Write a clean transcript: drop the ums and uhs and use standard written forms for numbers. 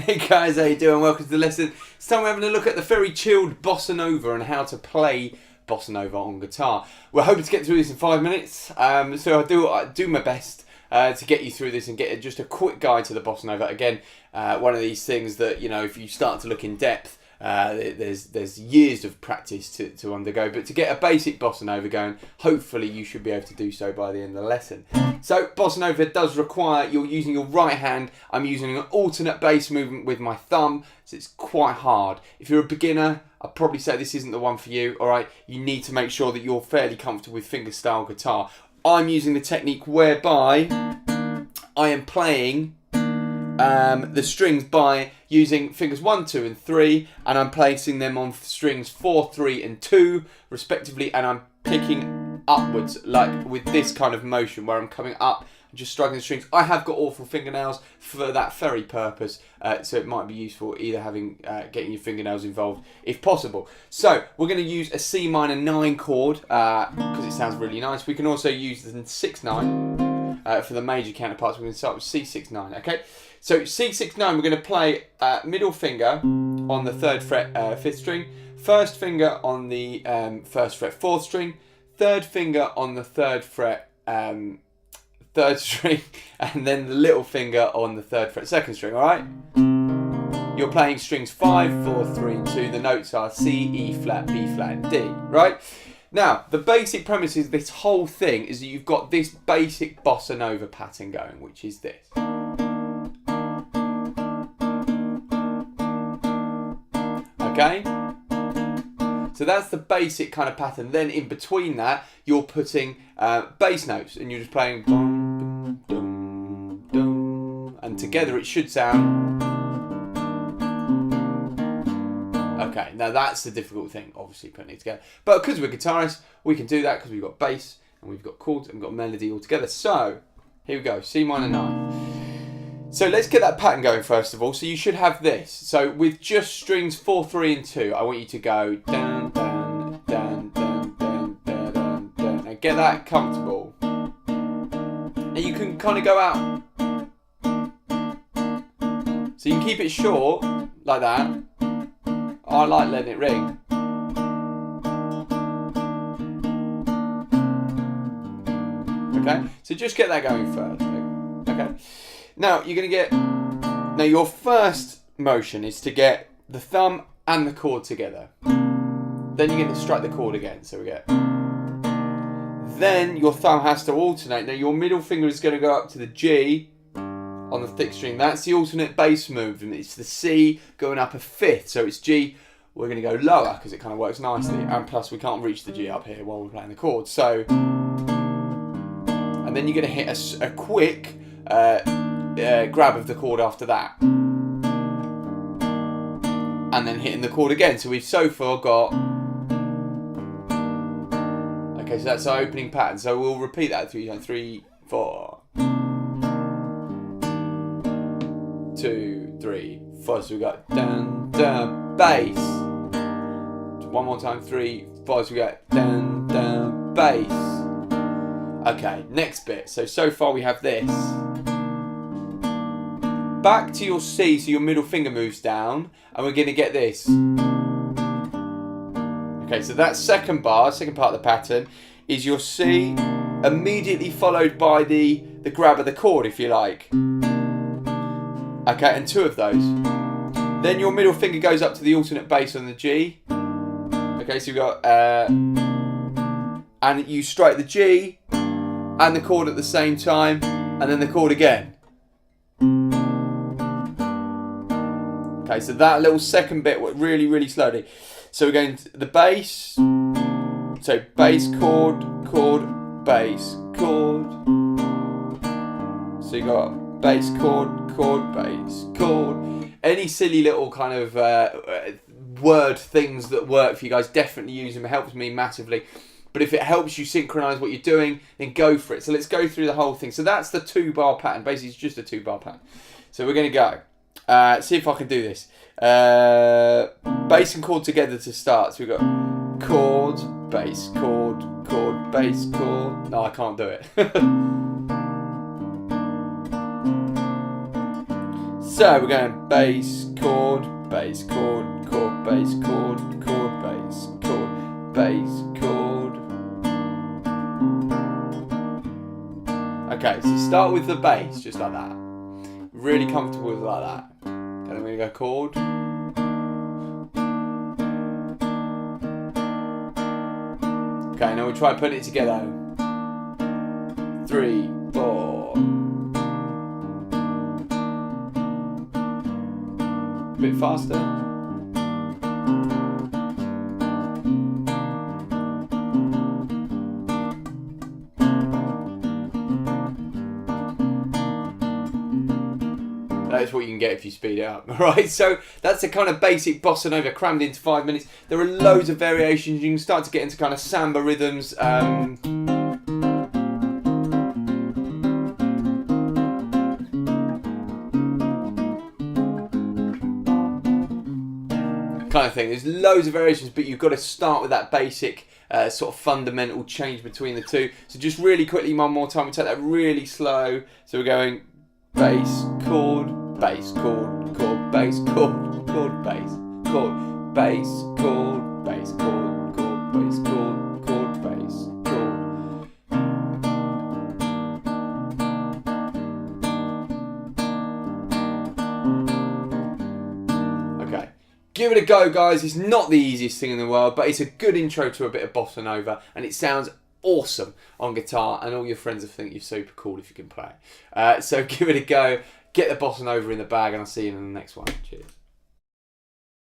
Hey guys, how you doing? Welcome to the lesson. This time we're having a look at the very chilled Bossa Nova and how to play Bossa Nova on guitar. We're hoping to get through this in 5 minutes, so I do my best to get you through this and get just a quick guide to the Bossa Nova. Again, one of these things that, you know, if you start to look in depth, there's years of practice to undergo, but to get a basic Bossa Nova going, hopefully you should be able to do so by the end of the lesson. So Bossa Nova does require you're using your right hand. I'm using an alternate bass movement with my thumb, so it's quite hard. If you're a beginner, I'd probably say this isn't the one for you. Alright, you need to make sure that you're fairly comfortable with fingerstyle guitar. I'm using the technique whereby I am playing the strings by using fingers 1, 2 and 3, and I'm placing them on strings 4, 3 and 2 respectively, and I'm picking upwards like with this kind of motion where I'm coming up and just striking the strings. I have got awful fingernails for that very purpose, so it might be useful either having getting your fingernails involved if possible. So we're going to use a C minor 9 chord because it sounds really nice. We can also use the 6/9 for the major counterparts. We're going to start with C6/9. Okay. So C6/9, we're going to play middle finger on the 3rd fret 5th string, first finger on the 1st fret 4th string, 3rd finger on the 3rd fret 3rd string, and then the little finger on the 3rd fret 2nd string, alright? You're playing strings 5, 4, 3 and 2. The notes are C, E flat, B flat and D, right? Now, the basic premise is this whole thing is that you've got this basic Bossa Nova pattern going, which is this. Okay, so that's the basic kind of pattern. Then in between that, you're putting bass notes, and you're just playing dum, dum, dum, and together it should sound. Okay, now that's the difficult thing, obviously putting it together. But because we're guitarists, we can do that because we've got bass and we've got chords and we've got melody all together. So here we go, C minor 9. So let's get that pattern going first of all. So you should have this. So with just strings 4, 3 and 2, I want you to go down, down, down, down, down, down, down, down. Now get that comfortable. And you can kind of go out. So you can keep it short, like that. I like letting it ring. Okay, so just get that going first. Okay. Now you're going to get, now your first motion is to get the thumb and the chord together. Then you're going to strike the chord again, so we get. Then your thumb has to alternate. Now your middle finger is going to go up to the G on the thick string. That's the alternate bass movement. It's the C going up a 5th, so it's G. We're going to go lower because it kind of works nicely, and plus we can't reach the G up here while we're playing the chord. So, and then you're going to hit a quick grab of the chord after that, and then hitting the chord again. So we've so far got, okay, so that's our opening pattern. So we'll repeat that 3 times. 3, 4, 2, 3, 4. So we got dun dun bass. One more time, 3, 4. So we got dun dun bass. Okay, next bit. So far we have this. Back to your C, so your middle finger moves down, and we're going to get this. Okay, so that second part of the pattern, is your C immediately followed by the grab of the chord, if you like. Okay, and 2 of those. Then your middle finger goes up to the alternate bass on the G. Okay, so you've got, and you strike the G and the chord at the same time, and then the chord again. Okay, so that little second bit really, really slowly. So we're going to the bass. So bass, chord, chord, bass, chord. So you got bass, chord, chord, bass, chord. Any silly little kind of word things that work for you guys, definitely use them. It helps me massively. But if it helps you synchronize what you're doing, then go for it. So let's go through the whole thing. So that's the 2-bar pattern. Basically, it's just a 2-bar pattern. So we're going to go. See if I can do this. Bass and chord together to start. So we've got chord, bass, chord, chord, bass, chord. No, I can't do it. So we're going bass, chord, bass, chord, chord, bass, chord, chord, bass, chord, bass, chord. Okay, so start with the bass, just like that. Really comfortable with it like that. And then we're going to go chord. Okay, now we'll try putting it together. 3, 4. A bit faster. That's what you can get if you speed it up. Alright, so that's the kind of basic bossa nova crammed into 5 minutes. There are loads of variations. You can start to get into kind of samba rhythms. Kind of thing. There's loads of variations, but you've got to start with that basic sort of fundamental change between the two. So just really quickly, one more time, we take that really slow. So we're going bass, chord, bass, chord, chord, bass, chord, chord, bass, chord, bass, chord, bass, chord, chord, bass, chord, chord, bass, chord. Okay, give it a go, guys. It's not the easiest thing in the world, but it's a good intro to a bit of bossa nova, and it sounds awesome on guitar, and all your friends will think you're super cool if you can play. So give it a go. Get the bossa nova in the bag, and I'll see you in the next one. Cheers.